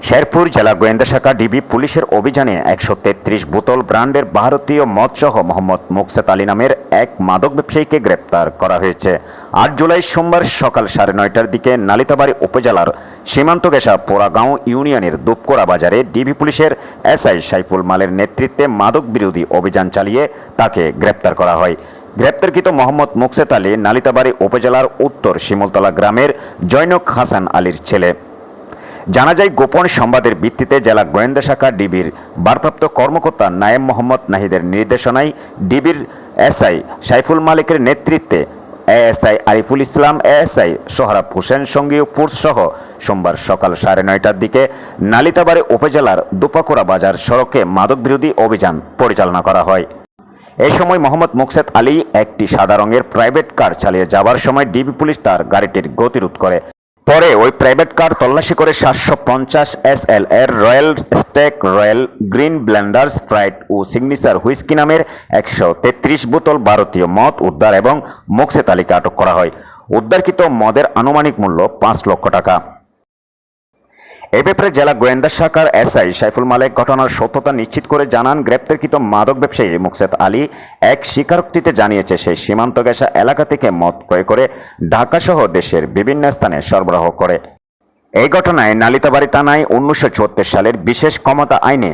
শেরপুর জেলা গোয়েন্দা শাখা ডিবি পুলিশের অভিযানে 133 বোতল ব্র্যান্ডের ভারতীয় মদসহ মোহাম্মদ মুকসেত আলী নামের এক মাদক ব্যবসায়ীকে গ্রেপ্তার করা হয়েছে। 8 জুলাই সোমবার সকাল 9:30টার দিকে নালিতাবাড়ী উপজেলার সীমান্ত ঘেঁষা পোড়াগাঁও ইউনিয়নের দুপকোড়া বাজারে ডিবি পুলিশের এসআই সাইফুল মালের নেতৃত্বে মাদক বিরোধী অভিযান চালিয়ে তাকে গ্রেপ্তার করা হয়। গ্রেপ্তারকৃত মোহাম্মদ মুকসেত আলী নালিতাবাড়ী উপজেলার উত্তর শিমুলতলা গ্রামের জৈনক হাসান আলীর ছেলে। জানা যায়, গোপন সংবাদের ভিত্তিতে জেলা গোয়েন্দা শাখা ডিবির ভারপ্রাপ্ত কর্মকর্তা নায়েম মোহাম্মদ নাহিদের নির্দেশনায় ডিবির এসআই সাইফুল মালিকের নেতৃত্বে ASI Ariful Islam, ASI Sohrab Hossain সঙ্গীয় force সহ সোমবার সকাল 9:30টার দিকে নালিতাবাড়ী উপজেলার দুপাকুড়া বাজার সড়কে মাদক বিরোধী অভিযান পরিচালনা করা হয়। এই সময় মোহাম্মদ মুকসেত আলী একটি সাদা রঙের প্রাইভেট কার চালিয়ে যাওয়ার সময় ডিবি পুলিশ তার গাড়িটির গতিরোধ করে। পরে ওই প্রাইভেট কার তল্লাশি করে 750 SL এর Royal Stag, Royal Green Blender, Sprite ও সিগনেচার হুইস্কি নামের 133 বোতল ভারতীয় মদ উদ্ধার এবং মুকসেত আলীকে আটক করা হয়। উদ্ধারকৃত মদের আনুমানিক মূল্য 5 লক্ষ টাকা। এ ব্যাপারে জেলা গোয়েন্দা শাখার এসআই সাইফুল মালিক ঘটনার সত্যতা নিশ্চিত করে জানান, গ্রেপ্তারকৃত মাদক ব্যবসায়ী মুকসেত আলী এক স্বীকারোক্তিতে জানিয়েছে সে সীমান্ত ঘেঁষা এলাকা থেকে মদ ক্রয় করে ঢাকাসহ দেশের বিভিন্ন স্থানে সরবরাহ করে। এই ঘটনায় নালিতাবাড়ী থানায় 1974 সালের বিশেষ ক্ষমতা আইনে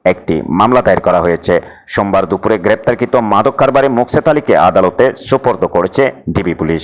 একটি মামলা দায়ের করা হয়েছে। সোমবার দুপুরে গ্রেপ্তারকৃত মাদক কারবারি মুকসেত আলীকে আদালতে সোপর্দ করেছে ডিবি পুলিশ।